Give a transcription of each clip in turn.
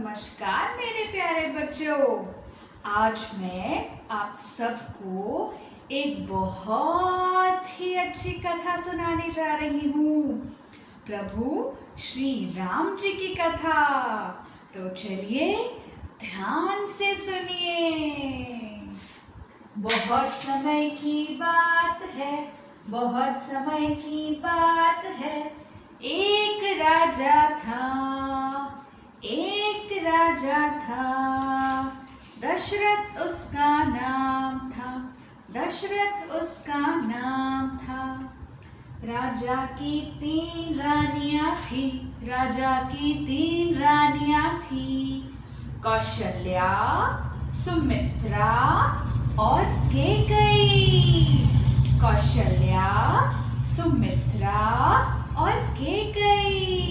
नमस्कार मेरे प्यारे बच्चों। आज मैं आप सबको एक बहुत ही अच्छी कथा सुनाने जा रही हूँ, प्रभु श्री राम जी की कथा। तो चलिए ध्यान से सुनिए। बहुत समय की बात है, बहुत समय की बात है, एक राजा था, दशरथ उसका नाम था, दशरथ उसका नाम था। राजा की 3 रानियां थी, राजा की 3 रानियां थी, कौशल्या, सुमित्रा और कैकेयी। कौशल्या, सुमित्रा और कैकेयी।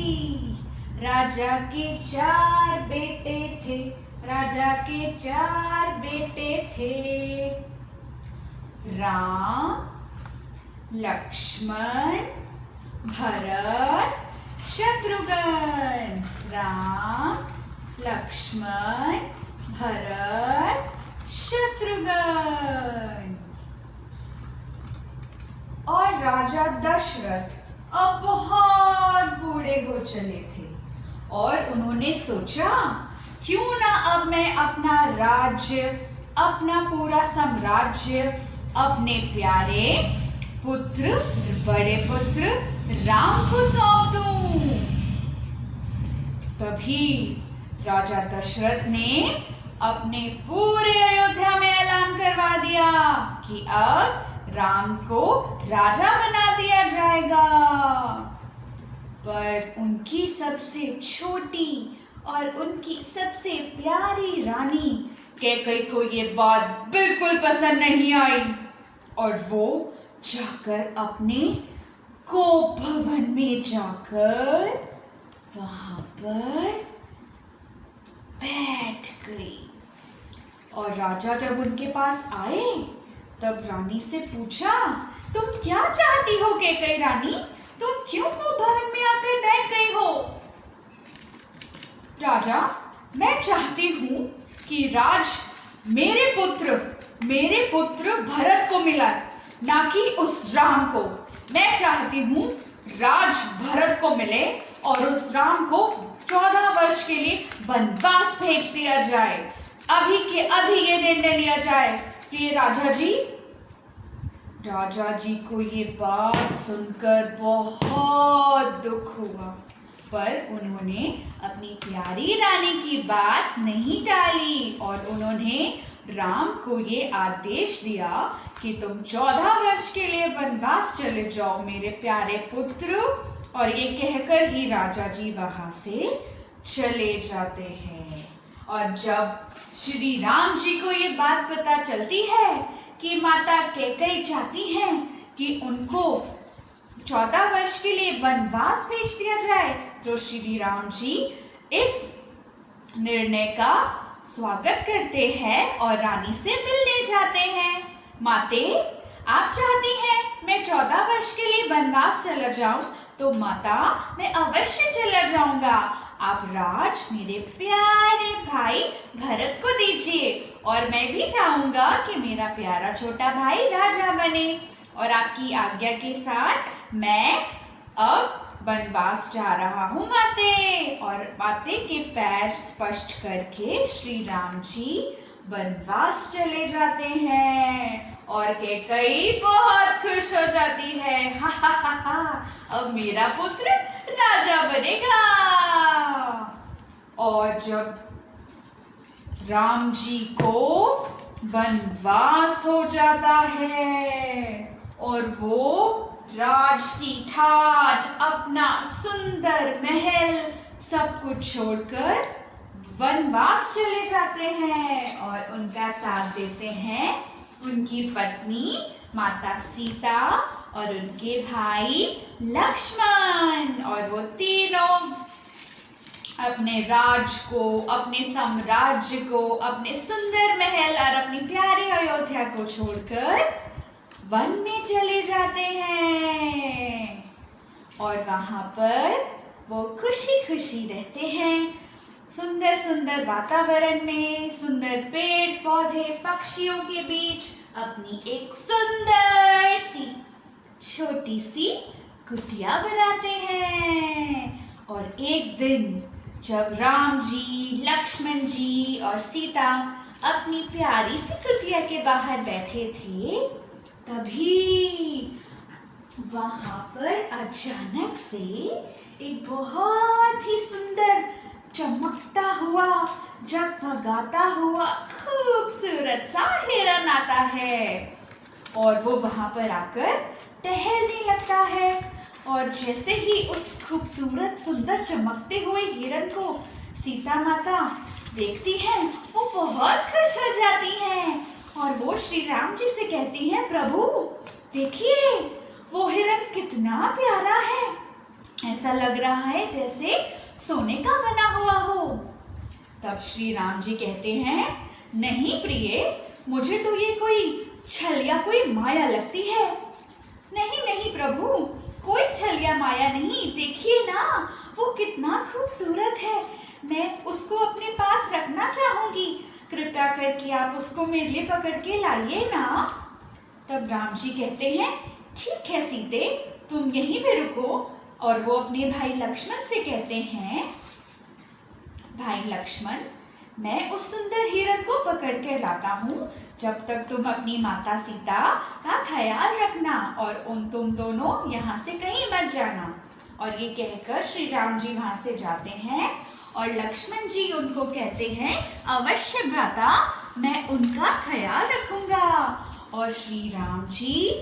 राजा के 4 बेटे थे, राजा के 4 बेटे थे, राम, लक्ष्मण, भरत, शत्रुघ्न। राम, लक्ष्मण, भरत, शत्रुघ्न। और राजा दशरथ अब बहुत बूढ़े हो चले थे और उन्होंने सोचा क्यों ना अब मैं अपना राज्य, अपना पूरा साम्राज्य अपने प्यारे पुत्र, बड़े पुत्र राम को सौंप दूं। तभी राजा दशरथ ने अपने पूरे अयोध्या में ऐलान करवा दिया कि अब राम को राजा बना दिया जाएगा। पर उनकी सबसे छोटी और उनकी सबसे प्यारी रानी कैकेयी को ये बात बिल्कुल पसंद नहीं आई और वो जाकर अपने कोप भवन में जाकर वहां पर बैठ गई। और राजा जब उनके पास आए तब रानी से पूछा, तुम क्या चाहती हो कैकेयी रानी? तुम क्यों कोप भवन में आकर बैठ गई हो? राजा, मैं चाहती हूं कि राज मेरे पुत्र भरत को मिला, ना कि उस राम को। मैं चाहती हूं राज भरत को मिले और उस राम को 14 वर्ष के लिए वनवास भेज दिया जाए। अभी के अभी ये निर्णय लिया जाए। प्रिय राजा जी। राजा जी को ये बात सुनकर बहुत दुख हुआ, पर उन्होंने अपनी प्यारी रानी की बात नहीं टाली और उन्होंने राम को ये आदेश दिया कि तुम 14 वर्ष के लिए वनवास चले जाओ मेरे प्यारे पुत्र। और ये कहकर ही राजा जी वहां से चले जाते हैं। और जब श्री राम जी को ये बात पता चलती है कि माता कैकेयी चाहती हैं कि उनको 14 वर्ष के लिए वनवास भेज दिया जाए, तो श्री राम जी इस निर्णय का स्वागत करते हैं और रानी से मिलने जाते हैं। माते, आप चाहती हैं मैं 14 वर्ष के लिए वनवास चला जाऊं? तो माता, मैं अवश्य चला जाऊंगा। आप राज मेरे प्यारे भाई भरत को दीजिए और मैं भी चाहूंगा कि मेरा प्यारा छोटा भाई राजा बने। और आपकी आज्ञा के साथ मैं अब वनवास जा रहा हूँ माते। और माते के पैर स्पष्ट करके श्री राम जी वनवास चले जाते हैं और कैकेयी बहुत खुश हो जाती है। हा हा हा हा, अब मेरा पुत्र राजा बनेगा। और जब राम जी को वनवास हो जाता है और वो राजसी ठाठ, अपना सुंदर महल सब कुछ छोड़कर वनवास चले जाते हैं और उनका साथ देते हैं उनकी पत्नी माता सीता और उनके भाई लक्ष्मण। और वो तीनों अपने राज को, अपने साम्राज्य को, अपने सुंदर महल और अपनी प्यारी अयोध्या को छोड़कर वन में चले जाते हैं और वहां पर वो खुशी खुशी रहते हैं। सुंदर सुंदर वातावरण में, सुंदर पेड़ पौधे पक्षियों के बीच अपनी एक सुंदर सी छोटी सी कुटिया बनाते हैं। और एक दिन जब राम जी, लक्ष्मण जी और सीता अपनी प्यारी सी कुटिया के बाहर बैठे थे, तभी वहां पर अचानक से एक बहुत ही सुंदर चमकता हुआ, जगमगाता हुआ खूबसूरत सा हिरन आता है और वो वहां पर आकर टहलने लगता है। और जैसे ही उस खूबसूरत सुंदर चमकते हुए हिरन को सीता माता देखती हैं, वो बहुत खुश हो जाती हैं और वो श्री राम जी से कहती हैं, प्रभु देखिए वो हिरन कितना प्यारा है, ऐसा लग रहा है जैसे सोने का बना हुआ हो। तब श्री राम जी कहते हैं, नहीं प्रिय, मुझे तो ये कोई छल या कोई माया लगती है। नहीं नहीं प्रभु, कोई छल या माया नहीं, देखिए ना वो कितना खूबसूरत है, मैं उसको अपने पास रखना चाहूंगी, कृपया करके आप उसको मेरे लिए पकड़ के लाइए ना। तब राम जी कहते हैं, ठीक है सीते, तुम यहीं पे रुको। और वो अपने भाई लक्ष्मण से कहते हैं, भाई लक्ष्मण, मैं उस सुंदर हिरन को पकड़ कर लाता हूँ, जब तक तुम अपनी माता सीता का ख्याल रखना और तुम दोनों यहाँ से कहीं मत जाना। और ये कहकर श्री राम जी वहाँ से जाते हैं और लक्ष्मण जी उनको कहते हैं, अवश्य भ्राता, मैं उनका ख्याल रखूंगा। और श्री राम जी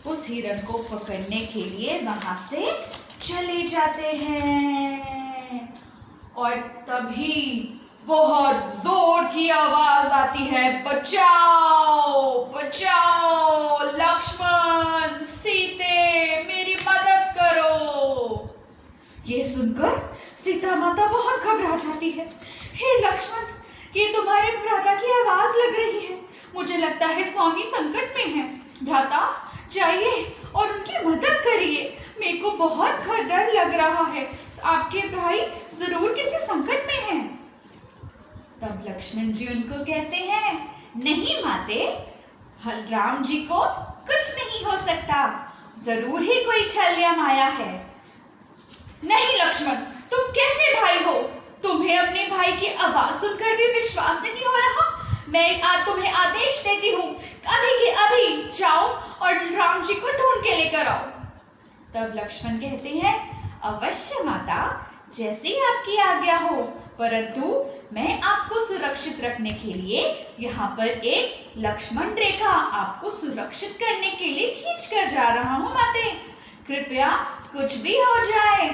उस हिरन को पकड़ने के लिए वहाँ से चले जाते हैं। और तभी बहुत जोर की आवाज आती है, बचाओ बचाओ, लक्ष्मण सीते मेरी मदद करो। ये सुनकर सीता माता बहुत घबरा जाती है। हे लक्ष्मण, ये तुम्हारे भ्राता की आवाज लग रही है, मुझे लगता है स्वामी संकट में है। भ्राता जाइए और उनकी मदद करिए, मेरे को बहुत डर लग रहा है, आपके भाई जरूर किसी संकट में हैं। तब लक्ष्मण जी उनको कहते हैं, नहीं माते, राम जी को कुछ नहीं हो सकता, जरूर ही कोई छल या माया है। नहीं लक्ष्मण, तुम कैसे भाई हो? तुम्हें अपने भाई की आवाज सुनकर भी विश्वास नहीं हो रहा? मैं आज तुम्हें आदेश देती हूँ, अभी के अभी जाओ और राम जी को ढूंढ के लेकर आओ। तब लक्ष्मण कहते हैं, अवश्य माता, जैसी आपकी आज्ञा हो, परंतु मैं आपको सुरक्षित रखने के लिए यहाँ पर एक लक्ष्मण रेखा आपको सुरक्षित करने के लिए खींच कर जा रहा हूँ माते। कृपया कुछ भी हो जाए,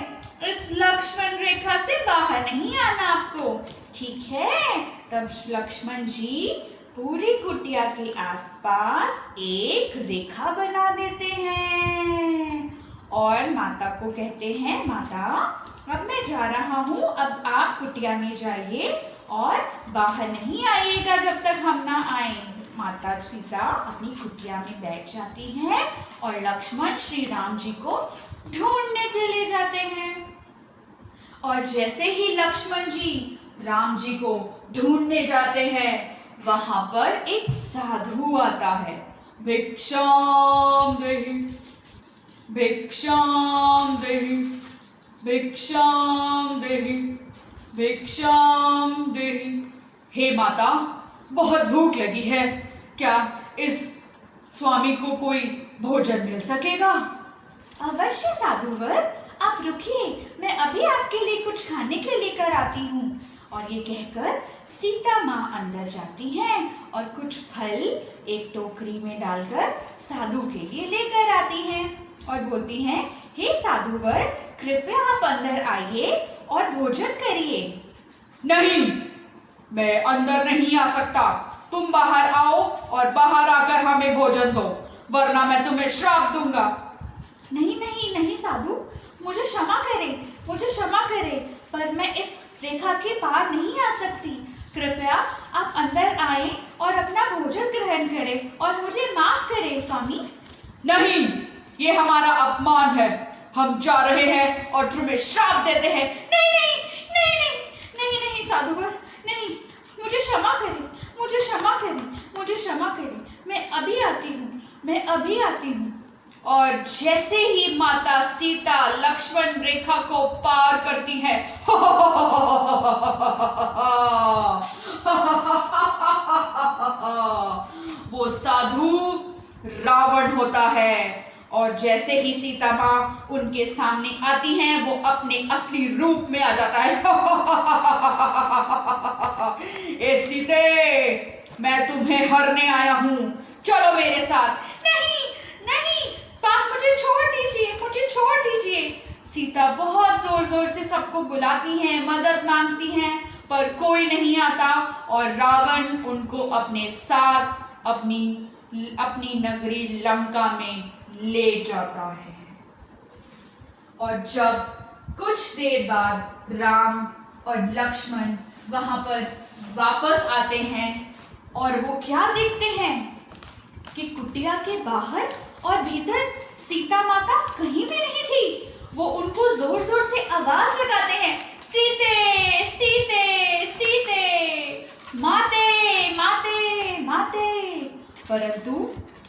इस लक्ष्मण रेखा से बाहर नहीं आना आपको, ठीक है? तब लक्ष्मण जी पूरी कुटिया के आसपास एक रेखा बना देते हैं और माता को कहते हैं, माता अब मैं जा रहा हूँ, अब आप कुटिया में जाइए और बाहर नहीं आइएगा जब तक हम ना आए। माता सीता अपनी कुटिया में बैठ जाती हैं और लक्ष्मण श्री राम जी को ढूंढने चले जाते हैं। और जैसे ही लक्ष्मण जी राम जी को ढूंढने जाते हैं, वहां पर एक साधु आता है। भिक्षाम देहि, भिक्षाम देहि, भिक्षाम देहि, भिक्षाम देहि। हे माता, बहुत भूख लगी है, क्या इस स्वामी को कोई भोजन मिल सकेगा? अवश्य साधुवर, आप रुकिए, मैं अभी आपके लिए कुछ खाने के लेकर आती हूँ। और ये कहकर सीता माँ अंदर जाती हैं और कुछ फल एक टोकरी में डालकर साधु के लिए लेकर आती हैं और बोलती हैं, हे साधुवर, कृपया आप अंदर आइए और भोजन करिए। नहीं, मैं अंदर नहीं आ सकता, तुम बाहर आओ और बाहर आकर हमें भोजन दो, वरना मैं तुम्हें श्राप दूंगा। नहीं नहीं नहीं साधु, मुझे क्षमा करें, मुझे क्षमा करें, पर मैं इस रेखा के पार नहीं आ सकती। कृपया आप अंदर आए और अपना भोजन ग्रहण करें और मुझे माफ करें स्वामी। नहीं, ये हमारा अपमान है, हम जा रहे हैं और तुम्हें श्राप देते हैं। नहीं नहीं नहीं नहीं नहीं नहीं साधुवर, नहीं, मुझे क्षमा करें, मुझे क्षमा करें, मुझे क्षमा करें, मैं अभी आती हूँ, मैं अभी आती हूँ। और जैसे ही माता सीता लक्ष्मण रेखा को पार करती है, वो साधु रावण होता है। और जैसे ही सीता माँ उनके सामने आती हैं, वो अपने असली रूप में आ जाता है। ए सीते, मैं तुम्हें हरने आया हूँ, चलो मेरे साथ। नहीं नहीं, पाप मुझे छोड़ दीजिए, मुझे छोड़ दीजिए। सीता बहुत जोर जोर से सबको बुलाती हैं, मदद मांगती हैं, पर कोई नहीं आता। और रावण उनको अपने साथ अपनी नगरी लंका में ले जाता है। और जब कुछ देर बाद राम और लक्ष्मण वहां पर वापस आते हैं, और वो क्या देखते हैं कि कुटिया के बाहर और भीतर सीता माता कहीं भी नहीं थी। वो उनको जोर जोर से आवाज लगाते हैं, सीते सीते सीते, माते माते माते, परंतु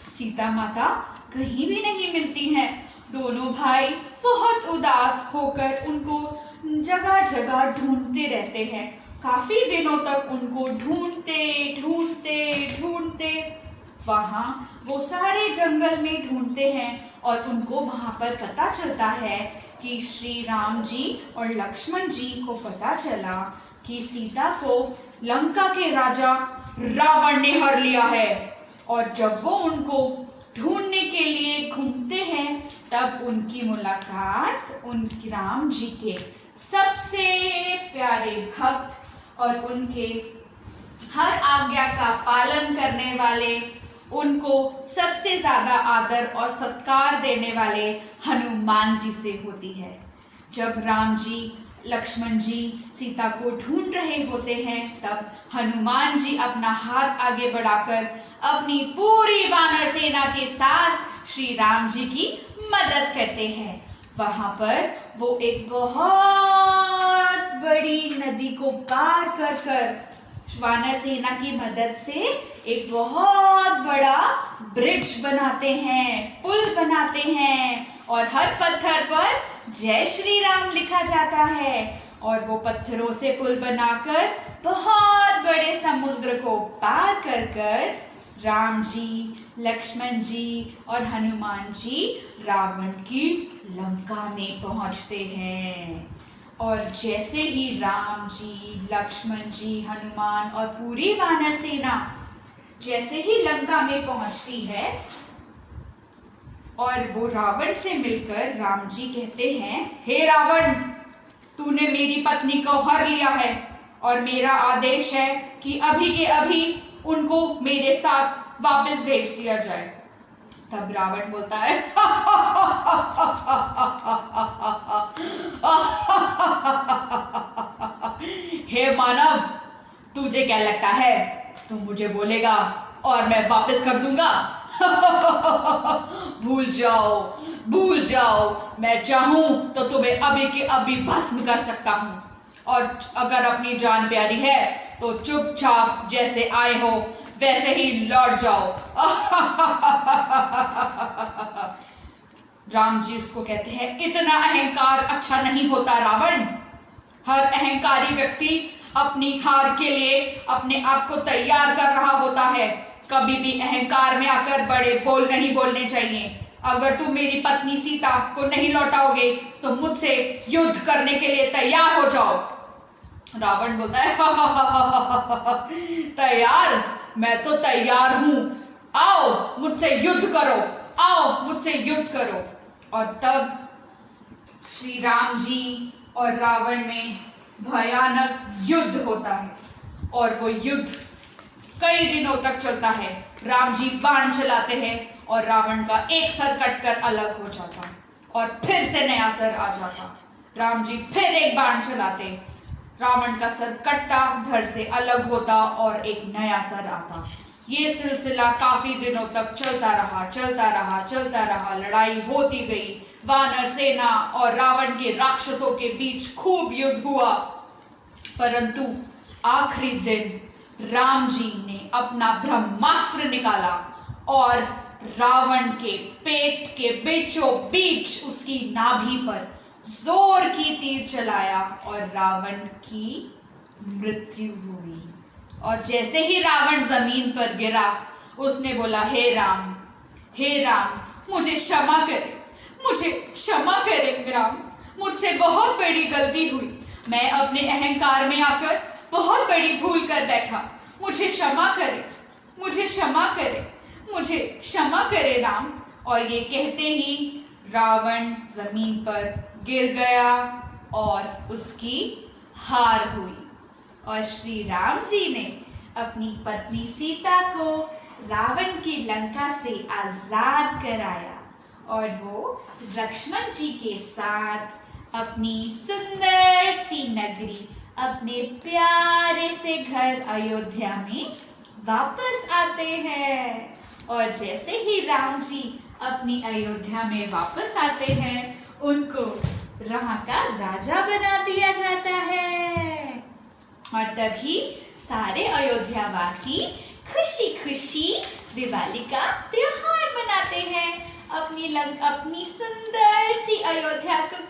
सीता माता कहीं भी नहीं मिलती हैं। दोनों भाई बहुत उदास होकर उनको जगह जगह ढूंढते रहते हैं। काफी दिनों तक उनको ढूंढते ढूंढते ढूंढते वहां वो सारे जंगल में ढूंढते हैं, और उनको वहां पर पता चलता है कि श्री राम जी और लक्ष्मण जी को पता चला कि सीता को लंका के राजा रावण ने हर लिया है। और जब वो उनको ढूंढने के लिए घूमते हैं, तब उनकी मुलाकात उनकी राम जी के सबसे प्यारे भक्त और उनके हर आज्ञा का पालन करने वाले, उनको सबसे ज्यादा आदर और सत्कार देने वाले हनुमान जी से होती है। जब राम जी लक्ष्मण जी सीता को ढूंढ रहे होते हैं, तब हनुमान जी अपना हाथ आगे बढ़ाकर अपनी पूरी वानर सेना के साथ श्री राम जी की मदद करते हैं। वहां पर वो एक बहुत बड़ी नदी को पार कर वानर सेना की मदद से एक बहुत बड़ा ब्रिज बनाते हैं, पुल बनाते हैं, और हर पत्थर पर जय श्री राम लिखा जाता है। और वो पत्थरों से पुल बनाकर बहुत बड़े समुद्र को पार कर राम जी, लक्ष्मण जी और हनुमान जी रावण की लंका में पहुंचते हैं। और जैसे ही राम जी, लक्ष्मण जी, हनुमान और पूरी वानर सेना जैसे ही लंका में पहुंचती है, और वो रावण से मिलकर राम जी कहते हैं, हे रावण, तूने मेरी पत्नी को हर लिया है, और मेरा आदेश है कि अभी के अभी उनको मेरे साथ वापस भेज दिया जाए। तब रावण बोलता है, हे मानव, तुझे क्या लगता है तू मुझे बोलेगा और मैं वापस कर दूंगा? भूल जाओ, मैं चाहूं तो तुम्हें अभी के अभी भस्म कर सकता हूं, और अगर अपनी जान प्यारी है तो चुपचाप जैसे आए हो वैसे ही लौट जाओ। राम जी उसको कहते हैं, इतना अहंकार अच्छा नहीं होता रावण। हर अहंकारी व्यक्ति अपनी हार के लिए अपने आप को तैयार कर रहा होता है। कभी भी अहंकार में आकर बड़े बोल नहीं बोलने चाहिए। अगर तुम मेरी पत्नी सीता को नहीं लौटाओगे तो मुझसे युद्ध करने के लिए तैयार हो जाओ। रावण बोलता है, तैयार? मैं तो तैयार हूं, आओ मुझसे युद्ध करो, आओ मुझसे युद्ध करो। और तब श्री राम जी और रावण में भयानक युद्ध होता है, और वो युद्ध कई दिनों तक चलता है। राम जी बाण चलाते हैं और रावण का एक सर कटकर अलग हो जाता, और फिर से नया सर आ जाता। राम जी फिर एक बाण चलाते, रावण का सर कटता, धड़ से अलग होता और एक नया सर आता। ये सिलसिला काफी दिनों तक चलता रहा। लड़ाई होती गई। वानर सेना और रावण के राक्षसों के बीच खूब युद्ध हुआ। परंतु आखिरी दिन राम जी ने अपना ब्रह्मास्त्र निकाला और रावण के पेट के बीचों बीच उसकी नाभि पर जोर की तीर चलाया और रावण की मृत्यु हुई। और जैसे ही रावण जमीन पर गिरा, उसने बोला, हे राम, मुझे क्षमा करें, मुझे क्षमा करें राम, मुझसे बहुत बड़ी गलती हुई, मैं अपने अहंकार में आकर बहुत बड़ी भूल कर बैठा, मुझे क्षमा करें, मुझे क्षमा करें, मुझे क्षमा करें राम। और ये कहते ही रावण जमीन पर गिर गया और उसकी हार हुई। और श्री राम जी ने अपनी पत्नी सीता को रावण की लंका से आजाद कराया और वो लक्ष्मण जी के साथ अपनी सुंदर सी नगरी, अपने प्यारे से घर अयोध्या में वापस आते हैं। और जैसे ही राम जी अपनी अयोध्या में वापस आते हैं, उनको वहाँ का राजा बना दिया जाता है। और तभी सारे अयोध्यावासी खुशी खुशी दिवाली का त्योहार मनाते हैं, अपनी सुंदर सी अयोध्या को